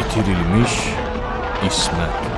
itirilmiş İsmet.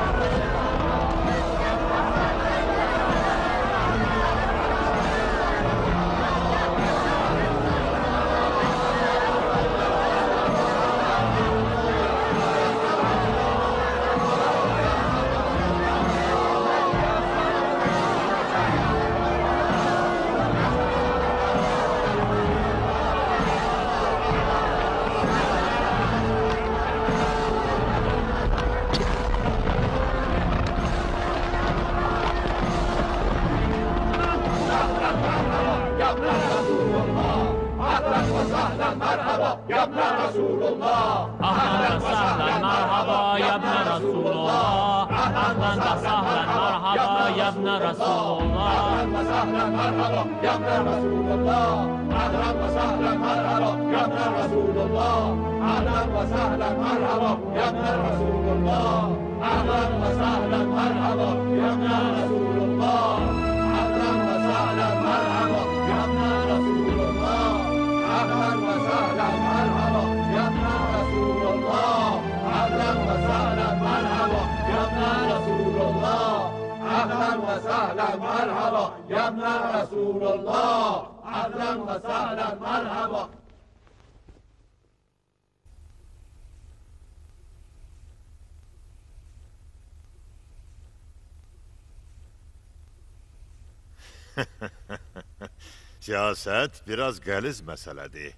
Siyasət biraz qəliz məsələdir.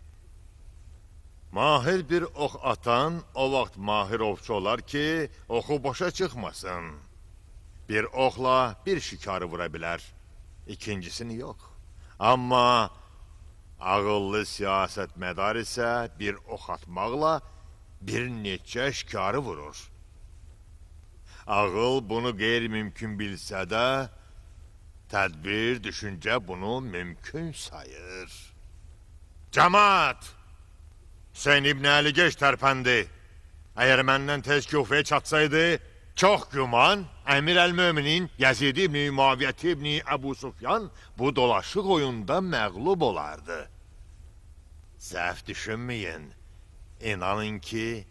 Mahir bir ox atan o vaxt mahir ovçu olar ki, oxu boşa çıxmasın. Bir oxla bir şikarı vura bilər, ikincisini yox. Amma ağıllı siyasətmədar isə bir ox atmaqla bir neçə şikarı vurur. Ağıl bunu qeyri-mümkün bilsə də, tədbir, düşüncə bunu mümkün sayır. Cəmaət! Hüseyin İbn Əli geç tərpəndi. Əgər məndən tez Kufəyə çatsaydı, çox güman Əmir Əl-Möminin Yəzid İbn Muaviyyət İbn Əbu Sufyan bu dolaşıq oyunda məğlub olardı. Səhv düşünməyin. İnanın ki,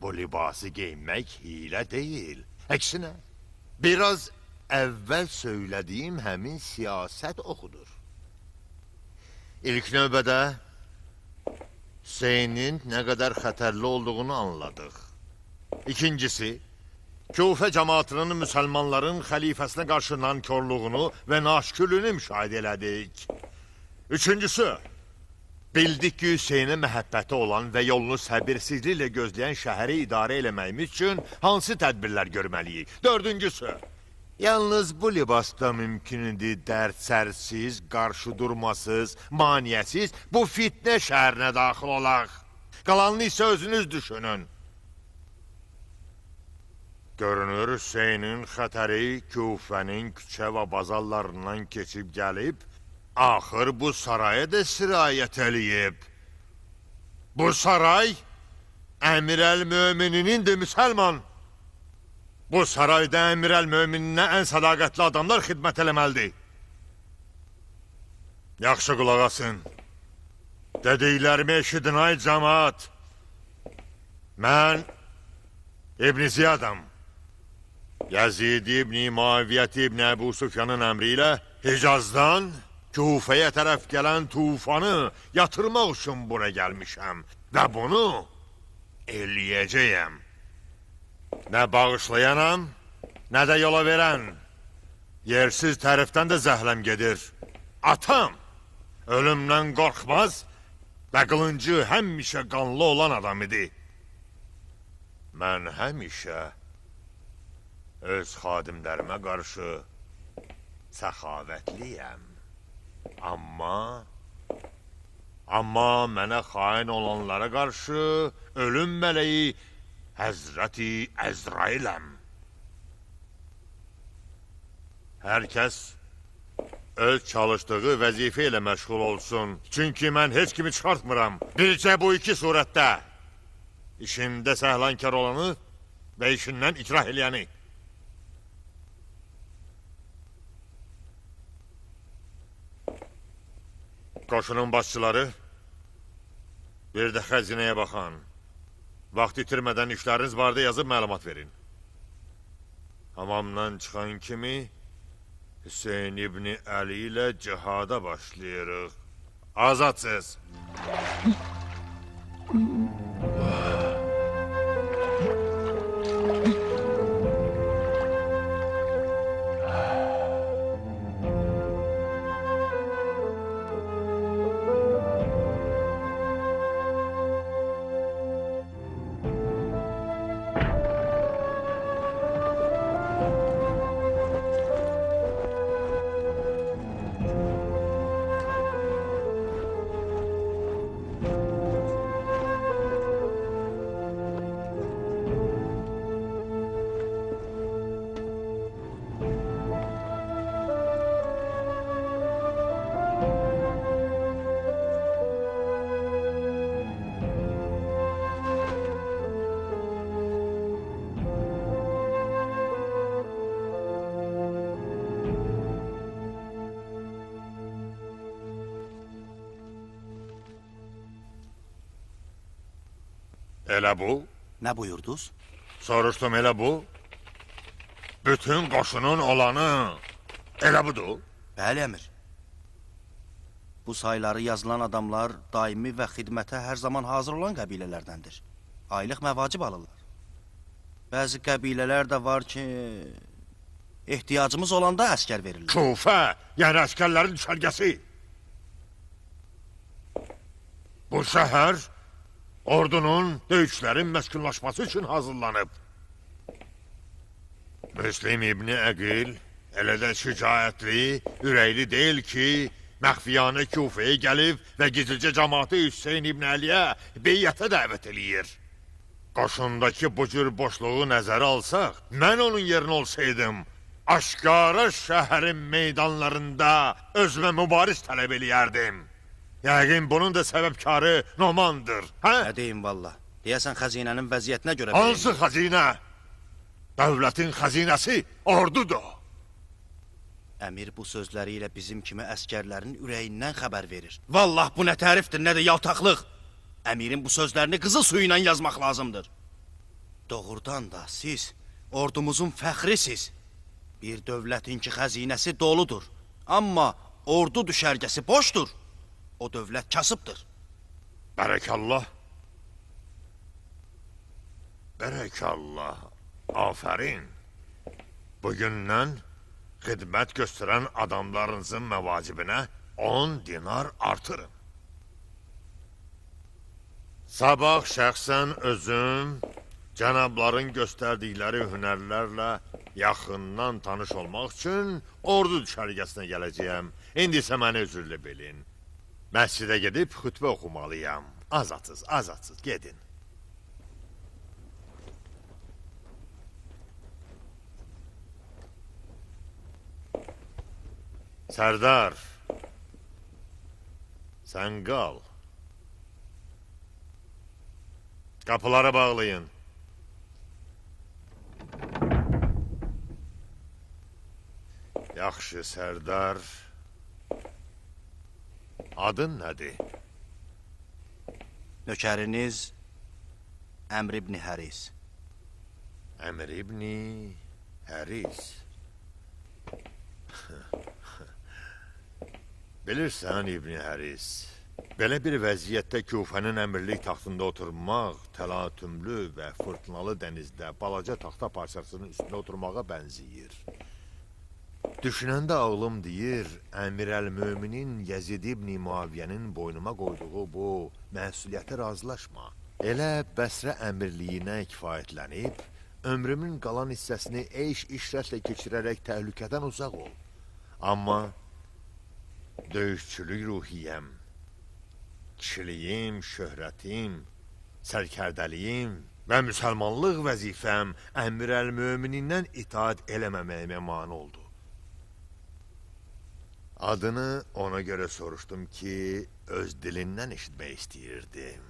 bu libası geyinmək hilə deyil. Əksinə, biraz əvvəl söylədiyim həmin siyasət oxudur. İlk növbədə Hüseynin nə qədər xətərli olduğunu anladıq. İkincisi, Kufə cəmaatının müsəlmanların xəlifəsinə qarşı nankörlüğünü və naşkürlüğünü müşahidə elədik. Üçüncüsü, bildik ki, Hüseynə məhəbbəti olan və yolunu səbirsizliklə gözləyən şəhəri idarə eləməyimiz üçün hansı tədbirlər görməliyik? Dördüncüsü, yalnız bu libasda mümkündür dərd-sərsiz, qarşı durmasız, maniyəsiz bu fitnə şəhərinə daxil olaq. Qalanını isə özünüz düşünün. Görünür, Hüseynin xətəri Kufənin küçə və bazarlarından keçib gəlib, axır bu saraya da sirayət eləyib. Bu saray Əmir Əl-Möminindir, müsəlman. Bu sarayda Əmir Əl-Mömininə ən sədaqətli adamlar xidmət eləməlidir. Yaxşı qulaq asın. Dediklərimi eşidin ay cəmaat. Mən İbn Ziyadam. Yəzid İbn Muaviyyət İbn Əbu Sufyanın əmri ilə Hicazdan Kufəyə tərəf gələn tufanı yatırmaq üçün bura gəlmişəm və bunu eləyəcəyəm. Nə bağışlayanam, nə də yola verən. Yersiz tərifdən də zəhləm gedir. Atam ölümdən qorxmaz və qılıncı həmişə qanlı olan adam idi. Mən həmişə öz xadimlərimə qarşı səxavətliyəm. Amma mənə xain olanlara qarşı ölüm mələyi Həzrəti Əzrailəm. Hər kəs öz çalışdığı vəzifə ilə məşğul olsun. Çünki mən heç kimi çıxartmıram. Bircə bu iki surətdə. İşində səhlankar olanı və işindən ikrah eləyəni. Qoşunun başçıları, bir də xəzinəyə baxan. Vaxt itirmədən işləriniz barədə yazıb məlumat verin. Hamamdan çıxan kimi Hüseyin İbni Əli ilə cihada başlayırıq. Azadsız. Elə bu? Nə buyurdunuz? Soruşdum, elə bu? Bütün qoşunun olanı elə budur? Bəli, əmir. Bu sayları yazılan adamlar daimi və xidmətə hər zaman hazır olan qəbilələrdəndir. Aylıq məvacib alırlar. Bəzi qəbilələr də var ki, ehtiyacımız olanda əskər verirlər. Kufə, yəni əskərlərin düşərgəsi. Bu şəhər ordunun, döyüşlərin məskunlaşması üçün hazırlanıb. Müslim İbni Əqil elə də şücaətli, ürəkli deyil ki, məxfiyanə Kufəyə gəlib və gizlicə cəmaatı Hüseyin İbni Əliyə beyyətə dəvət eləyir. Qoşundakı bu cür boşluğu nəzərə alsaq, mən onun yerinə olsaydım, aşkara şəhərin meydanlarında özümə mübariz tələb eləyərdim. Yəqin bunun da səbəbkarı Nomandır, hə? Nə deyim valla? Deyəsən xəzinənin vəziyyətinə görə... Hansı xəzinə? Dövlətin xəzinəsi ordudur. Əmir bu sözləri ilə bizim kimi əskərlərin ürəyindən xəbər verir. Vallah bu nə tərifdir, nə də yaltaqlıq. Əmirin bu sözlərini qızıl suyu ilə yazmaq lazımdır. Doğrudan da siz ordumuzun fəxrisiz. Bir dövlətin ki xəzinəsi doludur. Amma ordu düşərgəsi boşdur. O dövlət kasıbdır. Bərəkallah. Bərəkallah. Afərin. Bugündən xidmət göstərən adamlarınızın məvacibinə 10 dinar artırın. Sabah şəxsən özüm cənabların göstərdikləri hünərlərlə yaxından tanış olmaq üçün ordu düşərgəsinə gələcəyəm. İndi isə məni özürlü bilin. Məscidə gedib xütbə oxumalıyam. Azadsız, azadsız, gedin. Sərdar, sən qal. Qapıları bağlayın. Yaxşı, Sərdar. Adın nədir? Nökəriniz Əmr İbni Həris. Əmr İbni Həris. Bilirsən İbni Həris, belə bir vəziyyətdə Kufənin əmirlik taxtında oturmaq təlatümlü və fırtınalı dənizdə balaca taxta parçasının üstündə oturmağa bənziyir. Düşünəndə ağlım deyir, Əmir-əl-Möminin Yezid İbni Muaviyyənin boynuma qoyduğu bu məsuliyyətə razılaşma. Elə Bəsrə əmirliyinə kifayətlənib, ömrümün qalan hissəsini eyş-işrətlə keçirərək təhlükədən uzaq ol. Amma döyüşçülük ruhiyyəm, kişiliyim, şöhrətim, sərkərdəliyim və müsəlmanlıq vəzifəm Əmir-əl-Möminindən itaat eləməməyimə mane oldu. Adını ona görə soruşdum ki, öz dilindən eşitmək istəyirdim.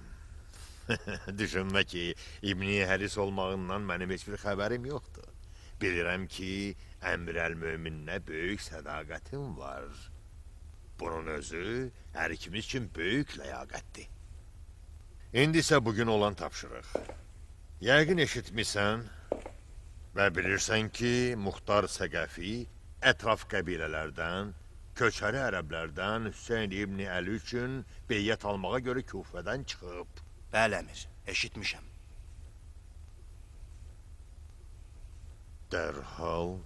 Düşünmə ki, İbni Həris olmağından mənim heç bir xəbərim yoxdur. Bilirəm ki, Əmir-əl-Mömininə böyük sədaqətim var. Bunun özü hər ikimiz üçün böyük ləyaqətdir. İndi isə bugün olan tapşırıq. Yəqin eşitmisən və bilirsən ki, Muxtar Səqəfi ətraf qəbilələrdən, köçəri ərəblərdən Hüseyn İbni Əli üçün beyyət almağa görə Kufədən çıxıb. Bəli, əmir, eşitmişəm. Dərhal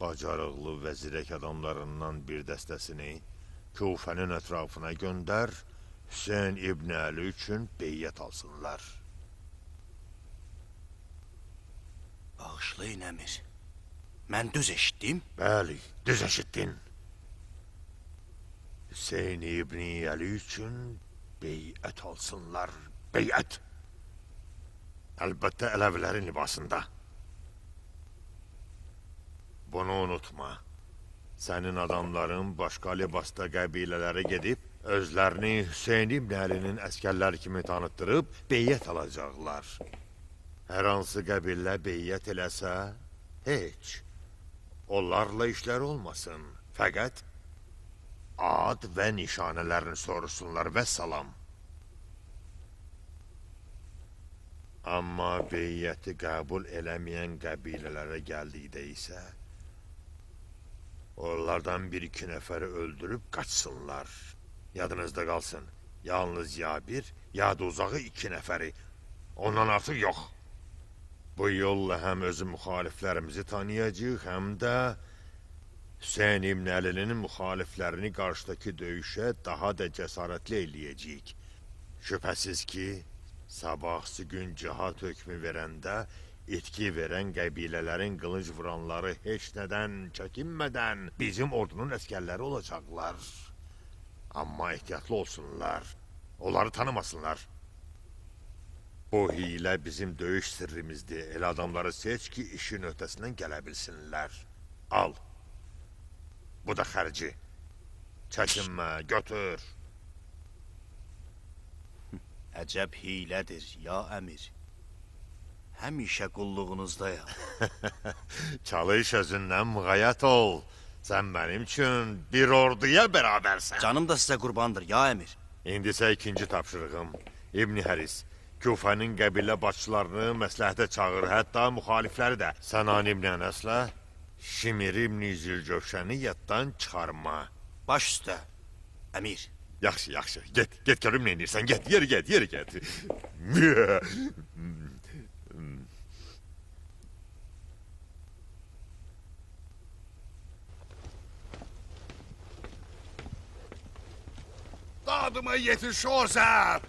bacarıqlı və zirək adamlarından bir dəstəsini Kufənin ətrafına göndər, Hüseyn İbni Əli üçün beyyət alsınlar. Bağışlayın, əmir. Mən düz eşitdim? Bəli, düz eşitdin. Hüseyn İbni Əli üçün beyyət alsınlar, beyyət. Əlbəttə Ələvilərin libasında. Bunu unutma. Sənin adamların başqa libasda qəbilələrə gedib, özlərini Hüseyn İbni Əlinin əskərləri kimi tanıtdırıb beyyət alacaqlar. Hər hansı qəbilə beyyət eləsə, heç. Onlarla işlər olmasın. Fəqət ad və nişanələrini soruşsunlar və salam. Amma beyyəti qəbul eləməyən qəbilələrə gəldikdə isə, onlardan bir-iki nəfəri öldürüb qaçsınlar. Yadınızda qalsın, yalnız ya bir, ya da uzağı 2 nəfəri. Ondan artıq yox. Bu yolla həm özü müxaliflərimizi tanıyacaq, həm də Hüseyn İbni Əlinin müxaliflərini qarşıdakı döyüşə daha da cəsarətli eləyəcək. Şübhəsiz ki, sabahsı gün cihad hökmü verəndə itki verən qəbilələrin qılınc vuranları heç nədən çəkinmədən bizim ordunun əskərləri olacaqlar. Amma ehtiyatlı olsunlar, onları tanımasınlar. Bu hilə bizim döyüş sirrimizdir. Elə adamları seç ki, işin öhdəsindən gələ bilsinlər. Al. Bu da xərci. Çəkinmə, götür. Əcəb hilədir, ya əmir. Həmişə qulluğunuzdayam. Çalış özündən müğayyət ol. Sən mənim üçün bir orduya bərabərsən. Canım da sizə qurbandır, ya əmir. İndi isə ikinci tapşırığım. İbni Həris, Kufənin qəbilə başçılarını məsləhətə çağır, hətta müxalifləri də. Sənan İbni Ənəslə Şimir İbni Zülcövşəni yaddan çıxarma. Baş üstə, əmir. Yaxşı, yaxşı. Get görüm nə edirsən. Get, yeri get. Dadıma yetiş Ozər!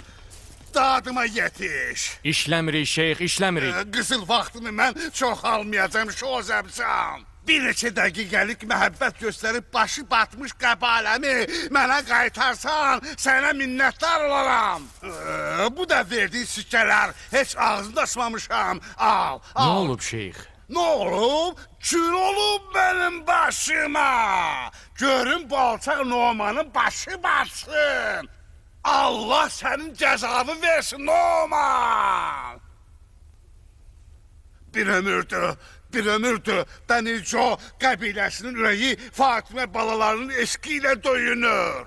Dadıma yetiş! İşləmirik şeyx, işləmirik. Qızıl vaxtını mən çox almayacam Şozəbcan. Bir neçə dəqiqəlik məhəbbət göstərib başı batmış qəbaləmi mənə qaytarsan, sənə minnətdar olaram. Bu da verdiyi sikkələr heç ağzını açmamışam. Al. Nə olub şeyx? Nə olub? Kül olub mənim başıma. Görün bu alçaq Nomanın başı batsın. Allah sənin cəzanı versin Noman. Bir ömürdür. Dənilco qəbiləsinin ürəyi Fatimə balalarının eşqi ilə döyünür.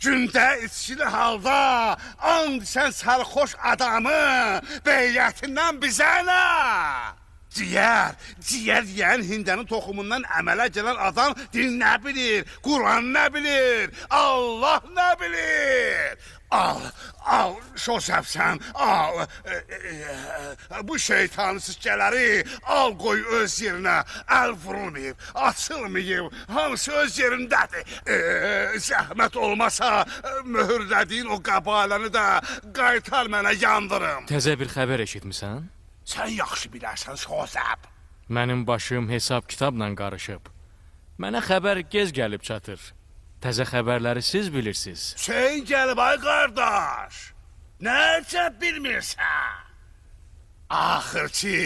Gündə içkili halda and sən sərxoş adamı beyyətindən bizə nə? Ciyər yiyən hindənin toxumundan əmələ gələn adam din nə bilir, Quran nə bilir, Allah nə bilir? Al, Şosəbsən, al. Bu şeytanı sikkələri al qoy öz yerinə. Əl vurulmayıb, açılmayıb, hamısı öz yerindədir. Zəhmət olmasa, möhürlədiyin o qabaləni də qaytar mənə yandırım. Təzə bir xəbər eşitmisən? Sən yaxşı bilərsən, Şosəb. Mənim başım hesab kitabla qarışıb. Mənə xəbər gez gəlib çatır. Təzə xəbərləri siz bilirsiniz. Sən gəlib ay qardaş. Nəcə bilmirsən? Axır ki,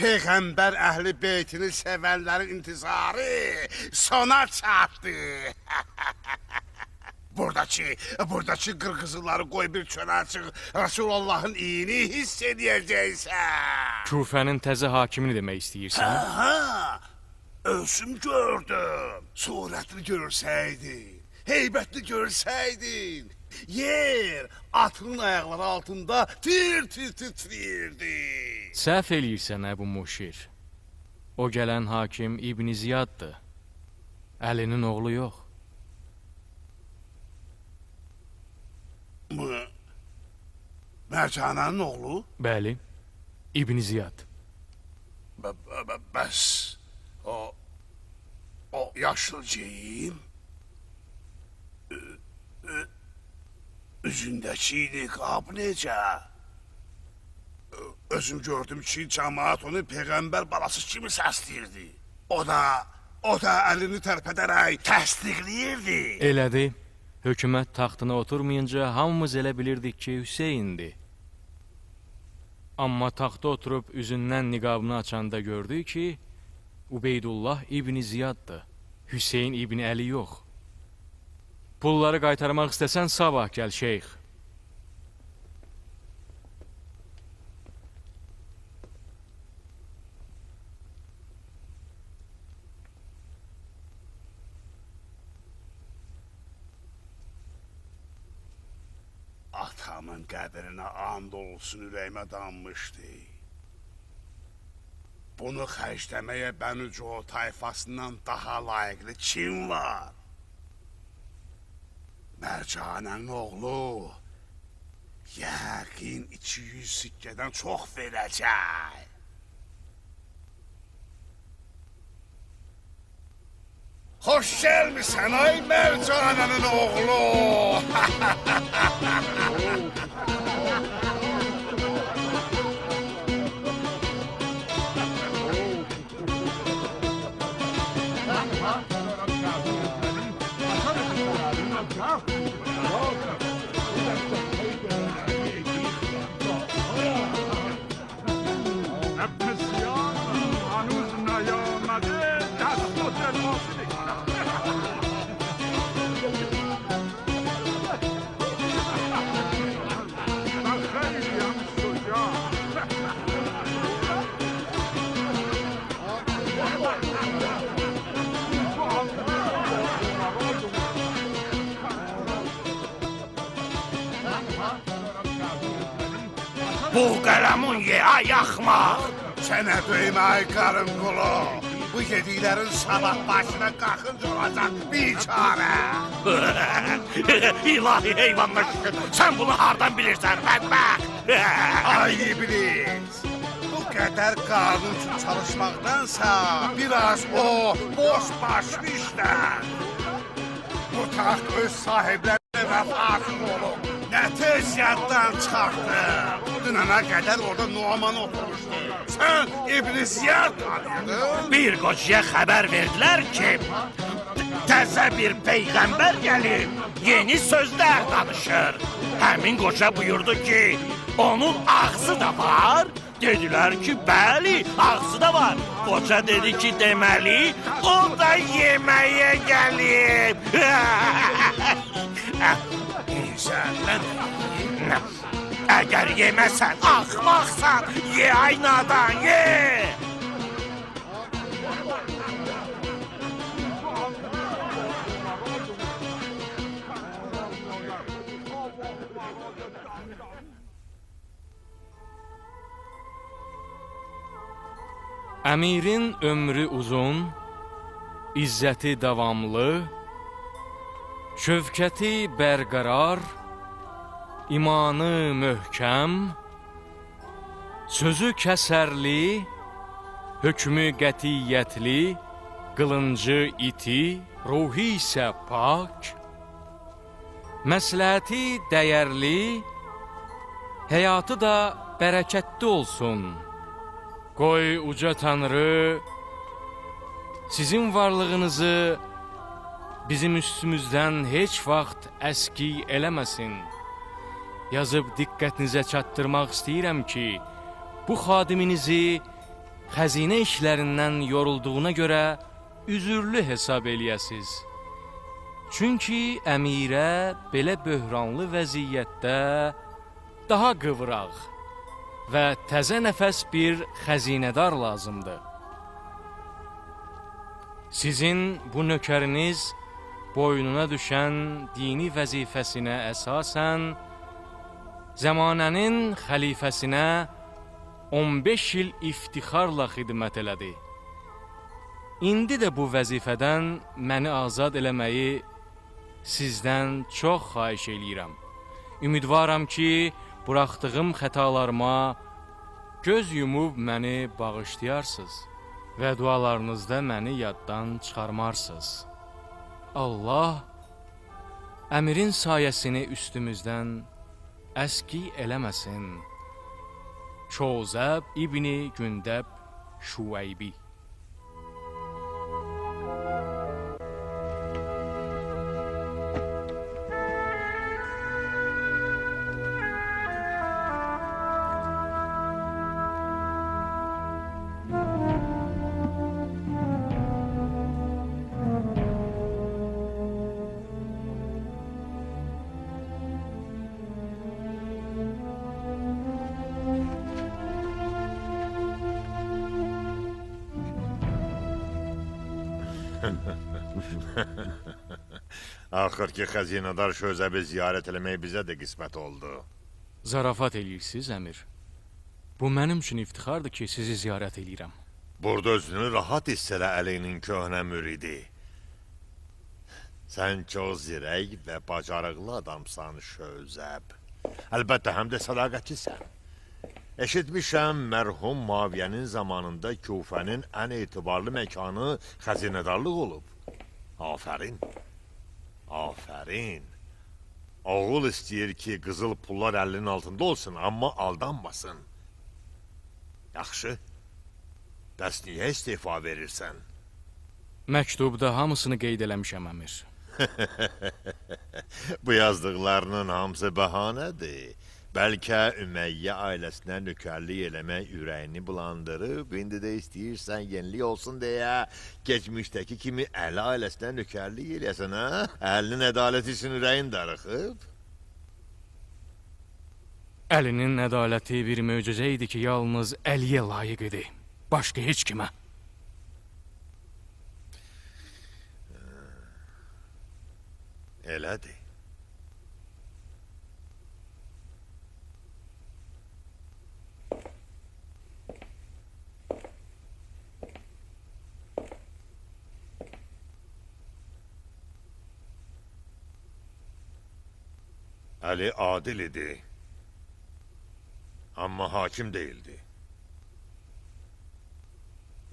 Peyğəmbər əhli beytini sevənlərin intizarı sona çatdı. Buradakı qırqızıları qoy bir çölə çıx, Rasulullahın iyini hiss edəcəksən. Kufənin təzə hakimini demək istəyirsən? Aha, ölsüm gördüm. Surətini görsəydin, heybətli görsəydin. Yer atının ayaqları altında tir-tir titrəyirdi. Səhv eləyirsən Əbu Muşir. O gələn hakim İbn Ziyaddır. Əlinin oğlu yox. Mərcanənin oğlu? Bəli, İbn Ziyad. Bəs o yaşlı geyim, üzündəki niqab necə? Özüm gördüm ki, cəmaat onu peyğəmbər balası kimi səsləyirdi. O da əlini tərpədərək təsdiqləyirdi. Elədi. Hökumət taxtına oturmayınca hamımız elə bilirdik ki, Hüseyndir. Amma taxta oturub üzündən niqabını açanda gördük ki, Ubeydullah İbn Ziyaddır. Hüseyn İbn Əli yox. Pulları qaytarmaq istəsən sabah gəl şeyx. Atamın qədrinə and olsun ürəyimə danmışdı. Bunu xərcləməyə Bənuco tayfasından daha layiqli kim var? Mərcanənin oğlu yəqin 200 sikkədən çox verəcək. Xoş gəlmisən ay Mərcanənin oğlu. Bu qələmun ye ay axmaq. Sənə döymə ay qarın qulu. Bu yediklərin sabah başına qalxınca olacaq biçarə. İlahi heyvanlaşsın. Sən bunu hardan bilirsən bədbəxt? Ay iblis. Bu qədər qanun üçün çalışmaqdansa biraz o boş başlı işlər. Bu taxt öz sahiblərine vəfasız olub. Nə tez yaddan çıxartdım. Dünənə qədər orada Numan oturmuşdu. Sən İbn Ziyad tanıyırdın. Bir qocaya xəbər verdilər ki, təzə bir peyğəmbər gəlib, yeni sözlər danışır. Həmin qoca buyurdu ki, onun ağzı da var. Dedilər ki, bəli, ağzı da var. Qoca dedi ki, deməli, o da yeməyə gəlib. İnsanlar, əgər yeməsən, axmaqsan, ye aynadan, ye! Əmirin ömrü uzun, izzəti davamlı, şövkəti bərqərar, imanı möhkəm, sözü kəsərli, hökmü qətiyyətli, qılıncı iti, ruhi isə pak, məsləhəti dəyərli, həyatı da bərəkətli olsun. Qoy uca Tanrı sizin varlığınızı bizim üstümüzdən heç vaxt əski eləməsin. Yazıb diqqətinizə çatdırmaq istəyirəm ki, bu xadiminizi xəzinə işlərindən yorulduğuna görə üzürlü hesab eləyəsiz. Çünki əmirə belə böhranlı vəziyyətdə daha qıvraq və təzə nəfəs bir xəzinədar lazımdır. Sizin bu nökəriniz boynuna düşən dini vəzifəsinə əsasən zəmanənin xəlifəsinə 15 il iftixarla xidmət elədi. İndi də bu vəzifədən məni azad eləməyi sizdən çox xahiş eləyirəm. Ümidvaram ki, buraxdığım xətalarıma göz yumub məni bağışlayarsınız və dualarınızda məni yaddan çıxarmarsınız. Allah əmirin sayəsini üstümüzdən əski eləməsin. Çoğzəb İbni Gündəb Şüveybi. Axır ki, xəzinədar Şözəbi ziyarət eləmək bizə də qismət oldu. Zarafat eləyirsiniz, əmir. Bu mənim üçün iftixardır ki, sizi ziyarət eləyirəm. Burada özünü rahat hiss elə Əlinin köhnə müridi. Sən çox zirək və bacarıqlı adamsan Şözəb. Əlbəttə, həm də sədaqətlisən. Eşitmişəm, mərhum Maviyənin zamanında Kufənin ən etibarlı məkanı xəzinədarlıq olub. Afərin. Afərin. Oğul istəyir ki, qızıl pullar əlinin altında olsun, amma aldanmasın. Yaxşı. Bəs niyə istifa verirsən? Məktubda hamısını qeyd eləmişəm, əmir. Bu yazdıqlarının hamısı bəhanədir. Bəlkə Ümeyyə ailəsinə nökərlik eləmək ürəyini bulandırıb, indi də istəyirsən yenilik olsun deyə geçmişdəki kimi Əli ailəsinə nökərlik eləyəsən, hə? Əlinin ədaləti üçün ürəyin darıxıb? Əlinin ədaləti bir möcüzə idi ki, yalnız Əliyə layiq idi. Başqa heç kimə. Elədir. Əli adil idi. Amma hakim deyildi.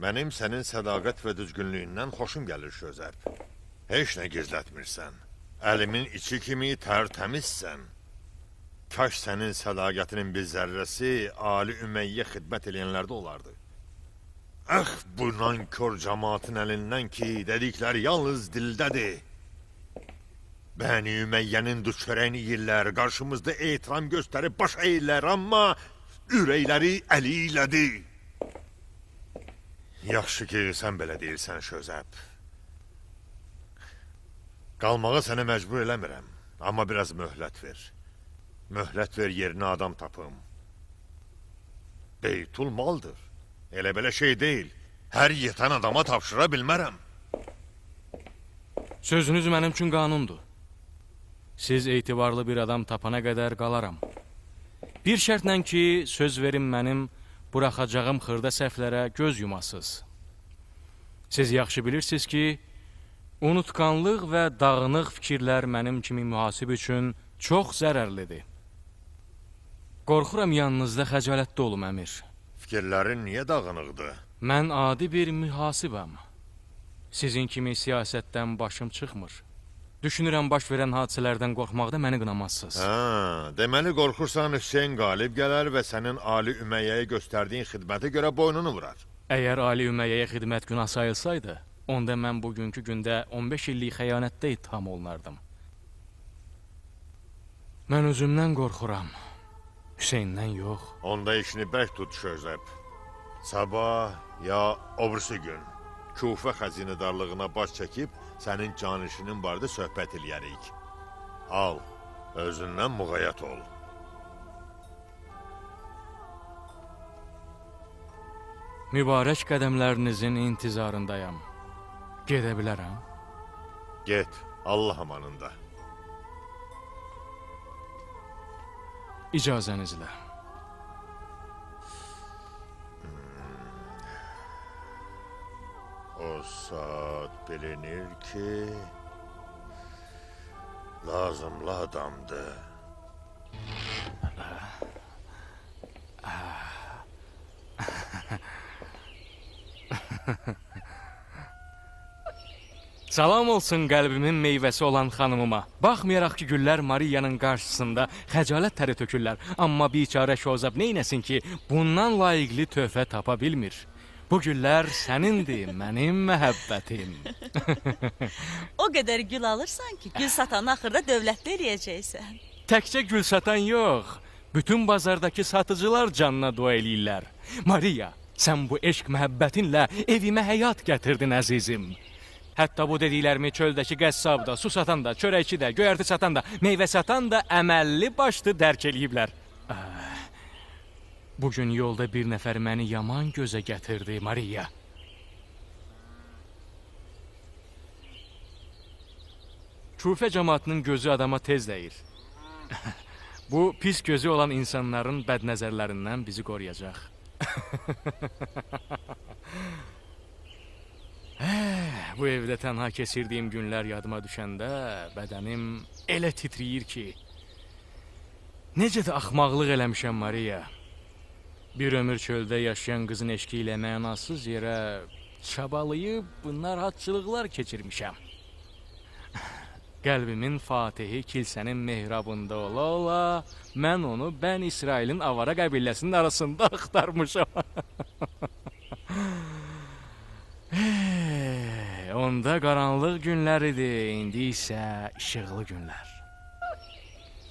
Mənim sənin sədaqət və düzgünlüyündən xoşum gəlir Şözəb. Heç nə gizlətmirsən. Əlimin içi kimi tərtəmizsən. Kaş sənin sədaqətinin bir zərrəsi Ali Ümeyyə xidmət eləyənlərdə olardı. Əx, bu nankör cəmaatın əlindən ki, dedikləri yalnız dildədir. Bəni Ümeyyənin düşərəyini yiyirlər, qarşımızda etiram göstərib baş əyirlər, amma ürəkləri əli ilədir. Yaxşı ki, sən belə deyirsən Şözəb. Qalmağa səni məcbur eləmirəm, amma biraz möhlət ver. Möhlət ver, yerinə adam tapım. Beytul maldır. Elə belə şey deyil. Hər yetən adama tapşıra bilmərəm. Sözünüz mənim üçün qanundur. Siz etibarlı bir adam tapana qədər qalaram. Bir şərtlə ki, söz verin mənim buraxacağım xırda səhvlərə göz yumasız. Siz yaxşı bilirsiniz ki, unutqanlıq və dağınıq fikirlər mənim kimi mühasib üçün çox zərərlidir. Qorxuram yanınızda xəcalətli olum, əmir. Fikirlərin niyə dağınıqdır? Mən adi bir mühasibəm. Sizin kimi siyasətdən başım çıxmır. Düşünürəm, baş verən hadisələrdən qorxmaqda məni qınamazsınız. Deməli qorxursan Hüseyin qalib gələr və sənin Ali Ümeyyəyə göstərdiyin xidmətə görə boynunu vurar. Əgər Ali Ümeyyəyə xidmət günah sayılsaydı, onda mən bugünkü gündə 15 illik xəyanətdə ittiham olunardım. Mən özümdən qorxuram, Hüseyndən yox. Onda işini bərk tut Şözəb. Sabah ya obrisi gün Kufə xəzinədarlığına baş çəkib sənin canişinin barədə söhbət eləyərik. Al, özündən müğayyət ol. Mübarək qədəmlərinizin intizarındayam. Gedə bilərəm? Get. Allah amanında. İcazənizlə. O saat bilinir ki, lazımlı adamdır. Salam olsun qəlbimin meyvəsi olan xanımıma. Baxmayaraq ki, güllər Mariyanın qarşısında xəcalət təri tökürlər. Amma biçarə Şozəb neynəsin ki, bundan layiqli töhfə tapa bilmir. Bu güllər sənindir, mənim məhəbbətim. O qədər gül alırsan ki, gül satanı axırda dövlətli eləyəcəksən. Təkcə gül satan yox, bütün bazardakı satıcılar canına dua eləyirlər. Mariya, sən bu eşq məhəbbətinlə evimə həyat gətirdin əzizim. Hətta bu dediklərimi çöldəki qəssab da, su satan da, çörəkçi də, göyərti satan da, meyvə satan da əməlli başlı dərk eləyiblər. Bugün yolda bir nəfər məni yaman gözə gətirdi, Mariya. Kufə cəmaatının gözü adama tez dəyir. Bu pis gözü olan insanların bədnəzərlərindən bizi qoruyacaq. Bu evdə tənha keçirdiyim günlər yadıma düşəndə bədənim elə titriyir ki, necə də axmaqlıq eləmişəm, Mariya. Bir ömür çöldə yaşayan qızın eşqi ilə mənasız yerə çabalayıb narahatçılıqlar keçirmişəm. Qəlbimin fatihi kilsənin mehrabında ola-ola, mən onu Bən İsrailin avara qəbiləsinin arasında axtarmışam. Onda qaranlıq günlər idi, indi isə işıqlı günlər.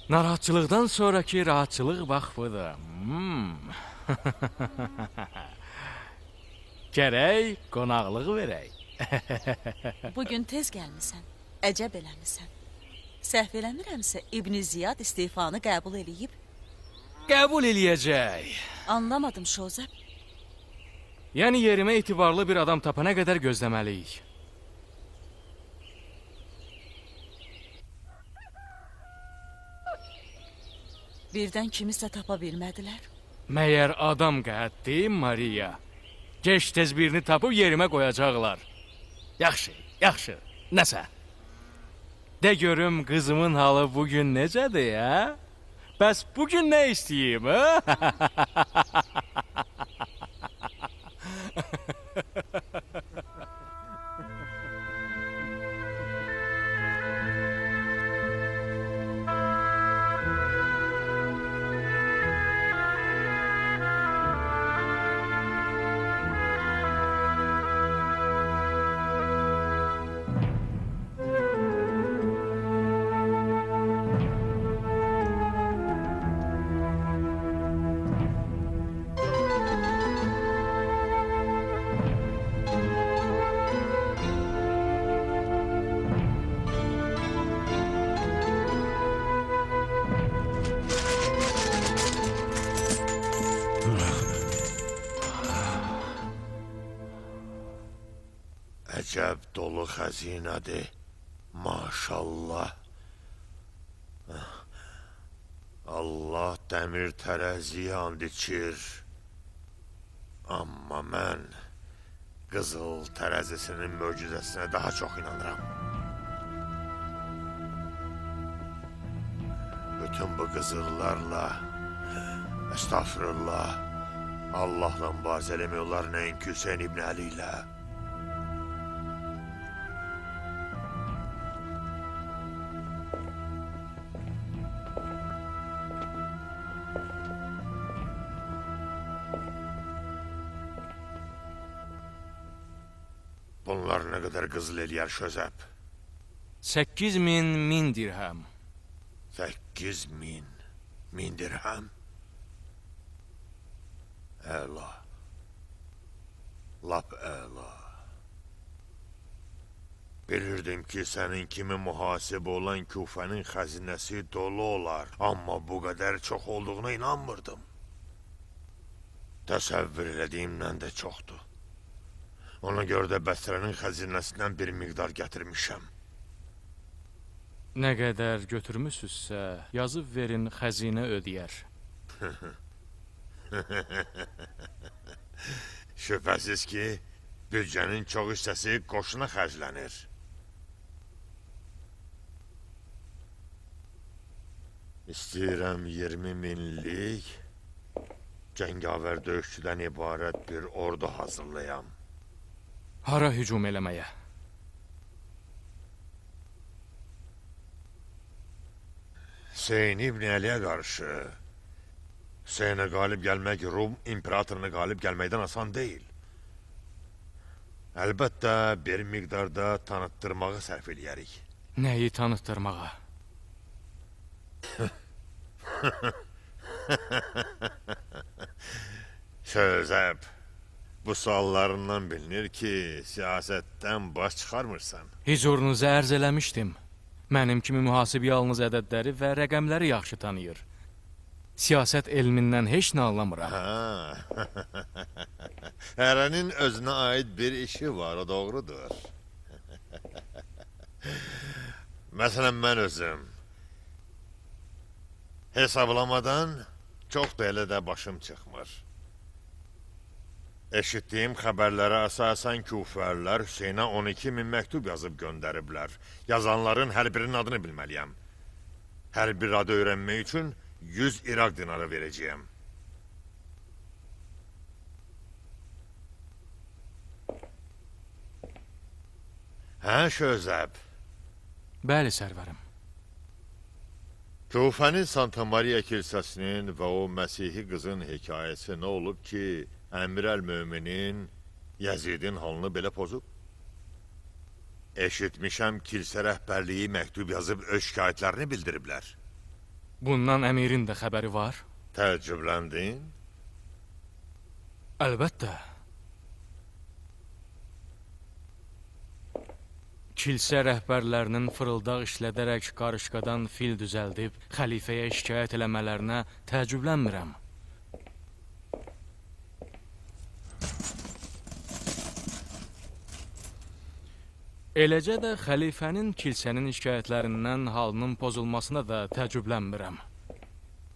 Narahatçılıqdan sonraki rahatçılıq vaxtıdır. Gərək qonaqlıq verək. Bugün tez gəlmisən, əcəb eləmisən. Səhv eləmirəmsə, İbn Ziyad istifanı qəbul eləyib. Qəbul eləyəcək. Anlamadım Şozəb. Yəni yerimə etibarlı bir adam tapana qədər gözləməliyik. Birdən kimisə tapa bilmədilər. Məyər adam qəhətdir, Mariya? Geç tez birini tapıb yerimə qoyacaqlar. Yaxşı, yaxşı, nəsə? De görüm qızımın halı bugün necədir, hə? Bəs bugün nə istəyim, hə? Əcəb dolu xəzinədir, maşallah. Allah dəmir tərəziyə and içir. Amma mən qızıl tərəzisinin möcüzəsinə daha çox inanıram. Bütün bu qızıllarla, estağfurullah, Allahla mübarizə eləmiyorlar nəinki Hüseyin İbn Əli ilə. Bunlar nə qədər qızıl eləyər Şözəb? 8.000 dirhəm. 8.000 dirhəm? Əla. Lap əla. Bilirdim ki, sənin kimi mühasib olan Kufənin xəzinəsi dolu olar. Amma bu qədər çox olduğuna inanmırdım. Təsəvvür elədiyimdən də çoxdur. Ona görə də Bəsrənin xəzinəsindən bir miqdar gətirmişəm. Nə qədər götürmüsünüzsə, yazıb verin, xəzinə ödəyər. Şübhəsiz ki, büdcənin çox hissəsi qoşuna xərclənir. İstəyirəm 20 minlik cəngavər döyüşçüdən ibarət bir ordu hazırlayam. Hara hücum eləməyə? Hüseyin İbn Əliyə qarşı Hüseynə qalib gəlmək Rum imperatoruna qalib gəlməkdən asan deyil. Əlbəttə, bir miqdarda tanıtdırmağı sərf eləyərik. Nəyi tanıtdırmağa? Şözəb, bu suallarından bilinir ki, siyasətdən baş çıxarmırsan. Hüzurunuza ərz eləmişdim. Mənim kimi mühasib yalnız ədədləri və rəqəmləri yaxşı tanıyır. Siyasət elmindən heç nə anlamıram. Hərənin özünə aid bir işi var, o doğrudur. Məsələn, mən özüm hesablamadan çox da elə də başım çıxmır. Eşitdiyim xəbərlərə əsasən küfərlər Hüseynə 12 min məktub yazıb göndəriblər. Yazanların hər birinin adını bilməliyəm. Hər bir adı öyrənmək üçün 100 İraq dinarı verəcəyəm. Hə, Şözəb? Bəli, sərvərim. Kufənin Santa Maria kilsəsinin və o Məsihi qızın hekayəsi nə olub ki, Əmir əl-Möminin Yəzidin halını belə pozub? Eşitmişəm, kilsə rəhbərliyi məktub yazıb öz şikayətlərini bildiriblər. Bundan əmirin də xəbəri var? Təəccübləndin? Əlbəttə. Kilsə rəhbərlərinin fırıldaq işlədərək qarışqadan fil düzəldib, xəlifəyə şikayət eləmələrinə təəccüblənmirəm. Eləcə də xəlifənin kilsənin şikayətlərindən halının pozulmasına da təəccüblənmirəm.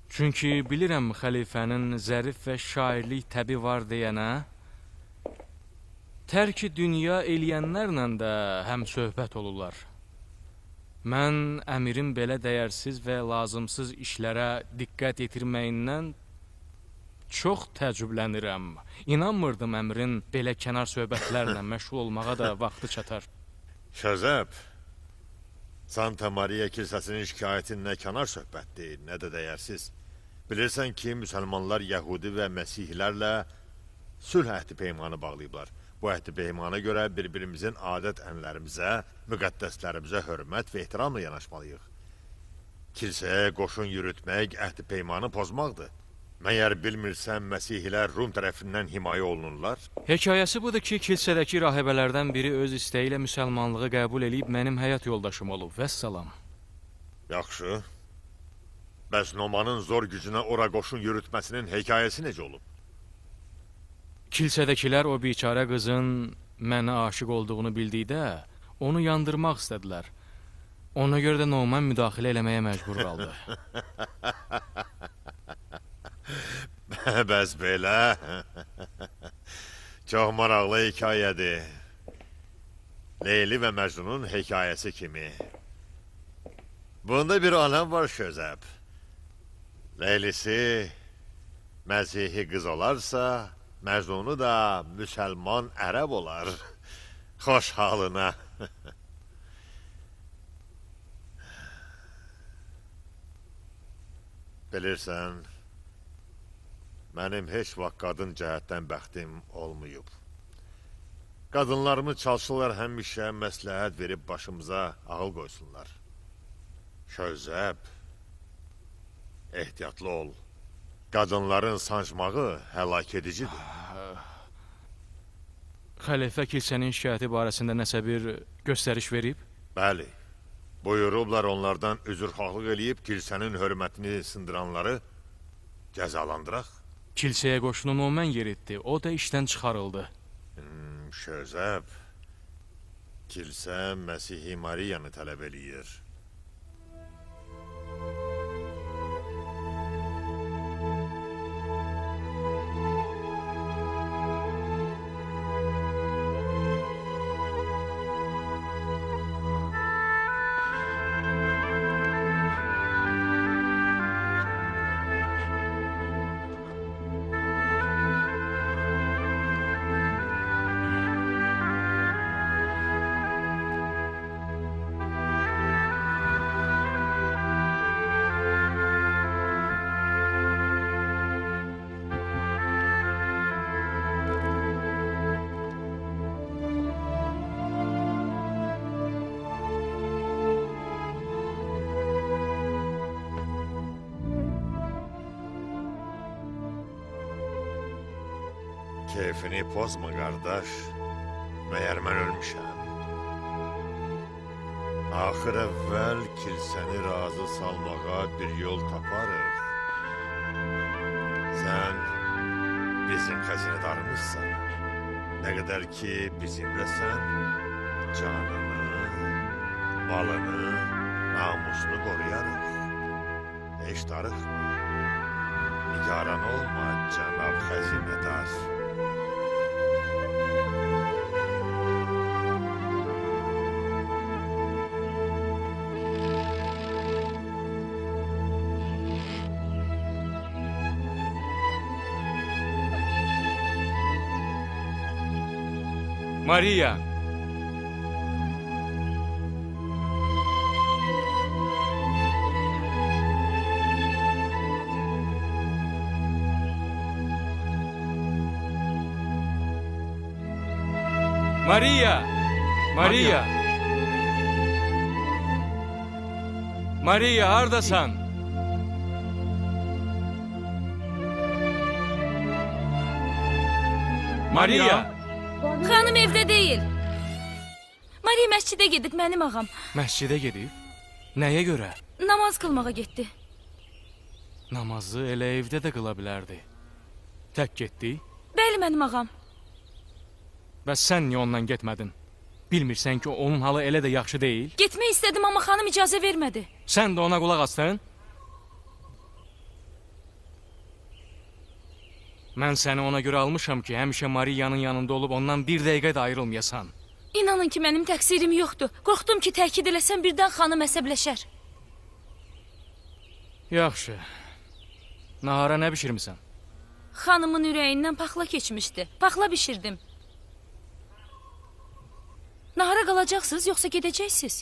Çünki bilirəm xəlifənin zərif və şairlik təbi var deyənə, tərki dünya eləyənlərlə də həm söhbət olurlar. Mən əmirin belə dəyərsiz və lazımsız işlərə diqqət yetirməyindən çox təəccüblənirəm. İnanmırdım əmirin belə kənar söhbətlərlə məşğul olmağa da vaxtı çatar. Şözəb, Santa Maria kilsəsinin şikayəti nə kənar söhbətdir, nə də dəyərsiz. Bilirsən ki, müsəlmanlar Yəhudi və Məsihlərlə sülh əhdi peymanı bağlayıblar. Bu əhdi peymana görə bir-birimizin adət ənlərimizə, müqəddəslərimizə hörmət və ehtiramla yanaşmalıyıq. Kilsəyə qoşun yürütmək əhdi peymanı pozmaqdır. Məyər bilmirsən, Məsihlər Rum tərəfindən himayə olunurlar? Hekayəsi budur ki, kilsədəki rahibələrdən biri öz istəyi ilə müsəlmanlığı qəbul edib mənim həyat yoldaşım olub. Vəssalam. Yaxşı. Bəs Nomanın zor gücünə ora qoşun yürütməsinin hekayəsi necə olub? Kilsədəkilər o biçarə qızın mənə aşiq olduğunu bildikdə, onu yandırmaq istədilər. Ona görə də Noman müdaxilə eləməyə məcbur qaldı. Bəs belə. Çox maraqlı hekayədir. Leyli və Məcnunun hekayəsi kimi. Bunda bir aləm var Şözəb. Leylisi Məsihi qız olarsa, Məcnunu da müsəlman ərəb olar. Xoş halına. Bilirsən, mənim heç vaxt qadın cəhətdən bəxtim olmayıb. Qadınlarımız çalışırlar həmişə məsləhət verib başımıza ağıl qoysunlar. Şözəb, ehtiyatlı ol. Qadınların sancmağı həlak edicidir. Xəlifə kilsənin şikayəti barəsində nəsə bir göstəriş verib? Bəli, buyurublar onlardan üzrxahlıq eləyib kilsənin hörmətini sındıranları cəzalandıraq. Kilsəyə qoşunu Noman yeritdi, o da işdən çıxarıldı. Şözəb, kilsə Məsihi Mariyanı tələb eləyir. Keyfini pozma qardaş. Məyər mən ölmüşəm? Axır əvvəl kilsəni razı salmağa bir yol taparıq. Sən bizim xəzinədarımızsan. Nə qədər ki bizimləsən, canını, malını, namusunu qoruyarıq. Heç darıxma. Nigaran olma, cənab xəzinədar. Maria. Maria. Maria. Maria, hardasan? Maria. Xanım evdə deyil. Mariya məscidə gedib, mənim ağam. Məscidə gedib? Nəyə görə? Namaz qılmağa getdi. Namazı elə evdə də qıla bilərdi. Tək getdi? Bəli, mənim ağam. Bəs sən niyə ondan getmədin? Bilmirsən ki, onun halı elə də yaxşı deyil? Getmək istədim, amma xanım icazə vermədi. Sən də ona qulaq astın? Mən səni ona görə almışam ki, həmişə Mariyanın yanında olub ondan bir dəqiqə də ayrılmayasan. İnanın ki, mənim təqsirim yoxdur. Qorxdum ki, təkid eləsəm birdən xanım əsəbləşər. Yaxşı. Nahara nə bişirmisən? Xanımın ürəyindən paxla keçmişdi. Paxla bişirdim. Nahara qalacaqsınız, yoxsa gedəcəksiniz?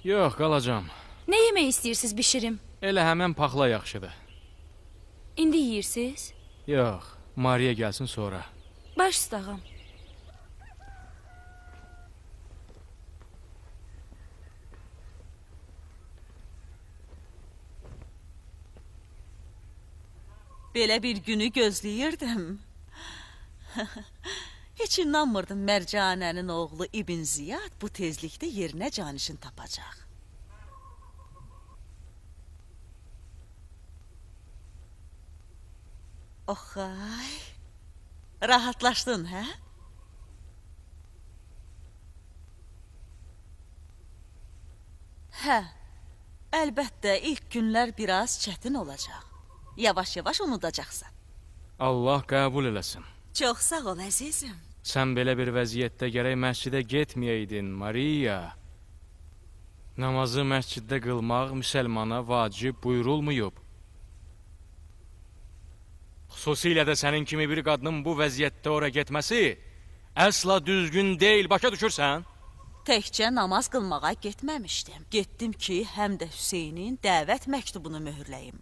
Yox, qalacam. Nə yemək istəyirsiniz bişirim? Elə həmən paxla yaxşıdır. İndi yeyirsiniz? Yox, Mariya gəlsin sonra. Baş üstə ağam. Belə bir günü gözləyirdim. Heç inanmırdım Mərcanənin oğlu İbn Ziyad bu tezlikdə yerinə canişin tapacaq. Oxay, rahatlaşdın, hə? Hə, əlbəttə ilk günlər biraz çətin olacaq. Yavaş-yavaş unudacaqsan. Allah qəbul eləsin. Çox sağ ol, əzizim. Sən belə bir vəziyyətdə gərək məscidə getməyəydin, Mariya. Namazı məsciddə qılmaq müsəlmana vacib buyurulmuyub. Xüsusilə də sənin kimi bir qadının bu vəziyyətdə ora getməsi əsla düzgün deyil, başa düşürsən? Təkcə namaz qılmağa getməmişdim. Getdim ki, həm də Hüseynin dəvət məktubunu möhürləyim.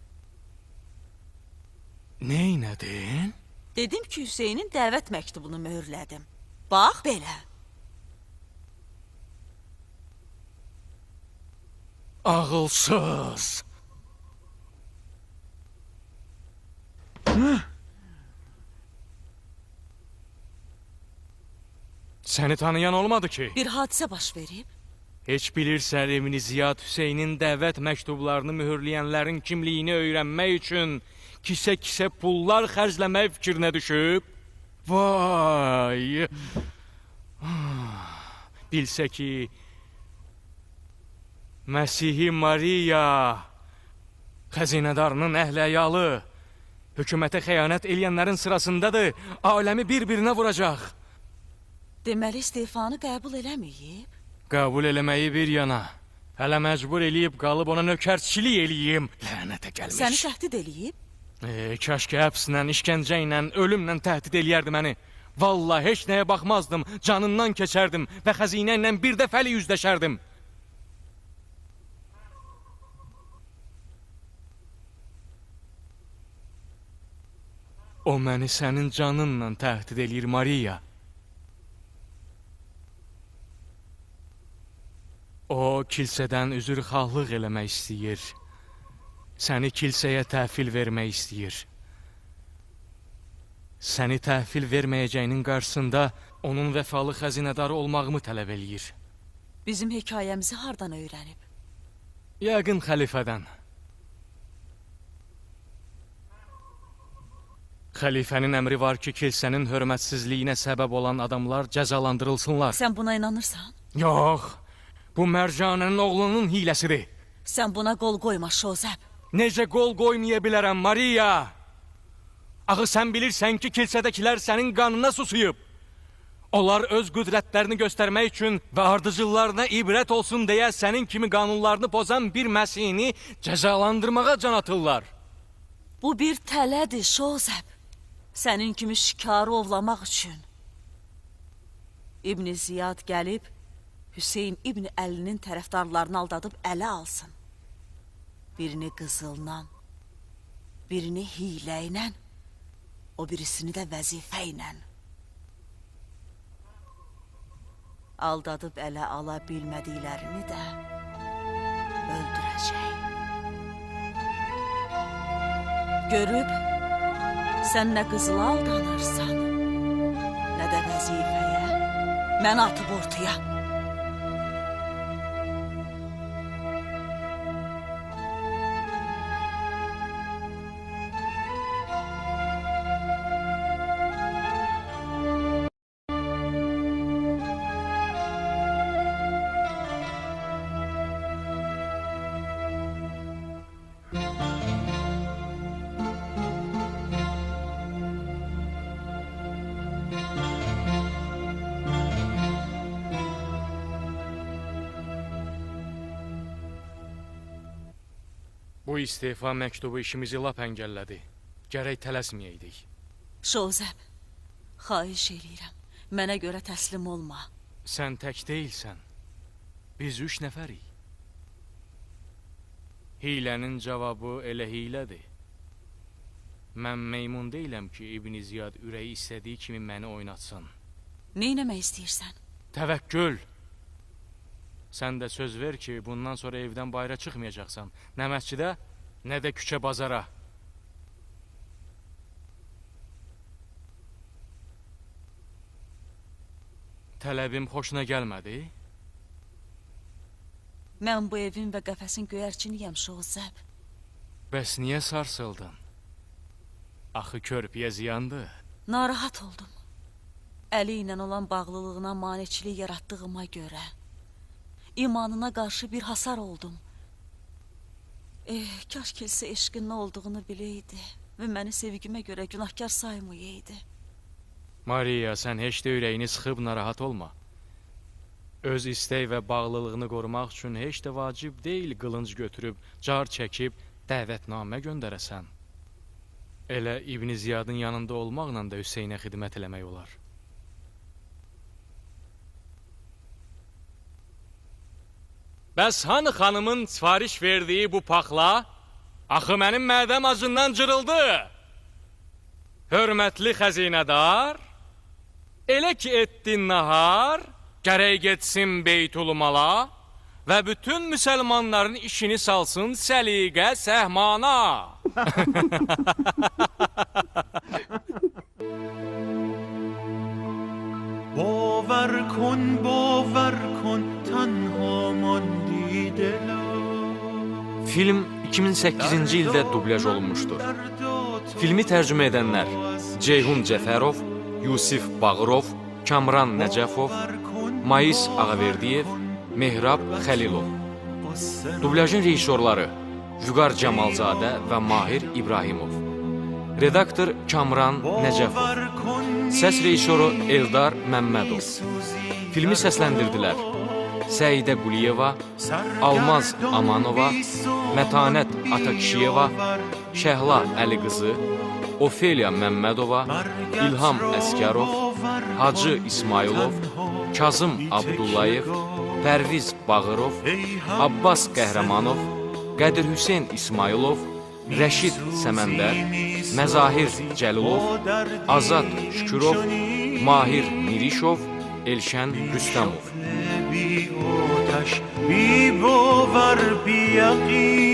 Neynədin? Dedim ki, Hüseynin dəvət məktubunu möhürlədim. Bax belə. Ağılsız. Səni tanıyan olmadı ki? Bir hadisə baş verib. Heç bilirsən Emini Ziyad Hüseynin dəvət məktublarını mühürləyənlərin kimliyini öyrənmək üçün kisə-kisə pullar xərcləmək fikrinə düşüb? Vay! Bilsə ki, Məsihi Mariya xəzinədarının əhləyalı, hökumətə xəyanət eləyənlərin sırasındadır, aləmi bir-birinə vuracaq. Deməli, istefanı qəbul eləməyib. Qəbul eləməyi bir yana, hələ məcbur eləyib qalıb ona nökərçilik eləyim. Lənətə gəlmiş. Səni təhdid eləyib? Kaş ki, həbslə, işgəncə ilə, ölümlə təhdid eləyərdi məni. Vallahi heç nəyə baxmazdım, canından keçərdim və xəzinə ilə bir dəfəli yüzləşərdim. O məni sənin canınla təhdid eləyir, Mariya. O, kilsədən üzrxahlıq eləmək istəyir. Səni kilsəyə təhvil vermək istəyir. Səni təhvil verməyəcəyinin qarşısında onun vəfalı xəzinədarı olmağımı tələb eləyir. Bizim hekayəmizi hardan öyrənib? Yəqin xəlifədən. Xəlifənin əmri var ki, kilsənin hörmətsizliyinə səbəb olan adamlar cəzalandırılsınlar. Sən buna inanırsan? Yox, bu Mərcanənin oğlunun hiləsidir. Sən buna qol qoyma Şozəb. Necə qol qoymaya bilərəm, Maria? Axı sən bilirsən ki, kilsədəkilər sənin qanına susuyub. Onlar öz qüdrətlərini göstərmək üçün və ardıcıllarına ibrət olsun deyə sənin kimi qanunlarını pozan bir məsihini cəzalandırmağa can atırlar. Bu bir tələdir Şozəb. Sənin kimi şikarı ovlamaq üçün. İbn Ziyad gəlib, Hüseyin İbn Əlinin tərəfdarlarını aldadıb ələ alsın. Birini qızılla, birini hilə ilə, o birisini də vəzifə ilə. Aldadıb ələ ala bilmədiklərini də öldürəcək. Görüb, sən nə qızıla aldanırsan, nə də vəzifəyə, məni atıb ortaya. Bu istefa məktubu işimizi lap əngəllədi. Gərək tələsməyəydik. Şozəb, xahiş eləyirəm, mənə görə təslim olma. Sən tək deyilsən. Biz 3 nəfərik. Hilənin cavabı elə hilədir. Mən meymun deyiləm ki, İbn Ziyad ürəyi istədiyi kimi məni oynatsın. Neynəmək istəyirsən? Təvəkkül. Sən də söz ver ki, bundan sonra evdən bayıra çıxmayacaqsan. Nə məscidə, nə də küçə bazara. Tələbim xoşuna gəlmədi? Mən bu evin və qəfəsin göyərçiniyəm Şozəb. Bəs niyə sarsıldın? Axı körpüyə ziyandır. Narahat oldum. Əli ilə olan bağlılığına maneçilik yaratdığıma görə. İmanına qarşı bir hasar oldum. Kaş kilsə eşqin nə olduğunu biləydi və məni sevgimə görə günahkar saymayaydı. Maria, sən heç də ürəyini sıxıb narahat olma. Öz istək və bağlılığını qorumaq üçün heç də vacib deyil qılınc götürüb, car çəkib, dəvətnamə göndərəsən. Elə İbn Ziyadın yanında olmaqla da Hüseynə xidmət eləmək olar. Bəs hanı xanımın sifariş verdiyi bu paxla? Axı mənim mədəm acından cırıldı. Hörmətli xəzinədar, elə ki etdin nahar, gərək getsin Beytulmala və bütün müsəlmanların işini salsın səliqə səhmana. باور کن تنها ماندی دلم. Film 2008-ci ildə dublyaj olunmuşdur. Filmi tərcümə edənlər Ceyhun Cəfərov, Yusif Bağırov, Kamran Nəcəfov, Mais Ağaverdiyev, Mehrab Xəlilov. Dublyajın rejissorları Vüqar Camalzadə və Mahir İbrahimov. Redaktor Kamran Nəcəfov. Səs rejissoru Eldar Məmmədov. Filmi səsləndirdilər Səidə Quliyeva, Almaz Amanova, Mətanət Atakişiyeva, Şəhla Əliqızı, Ofeliya Məmmədova, İlham Əskərov, Hacı İsmailov, Kazım Abdullayev, Pərviz Bağırov, Abbas Qəhrəmanov, Qədir Hüseyn İsmailov, Rəşid Səməndər, Məzahir Cəlilov, Azad Şükürov, Mahir Mirişov, Elşən Rüstəmov. بی باور بی یقین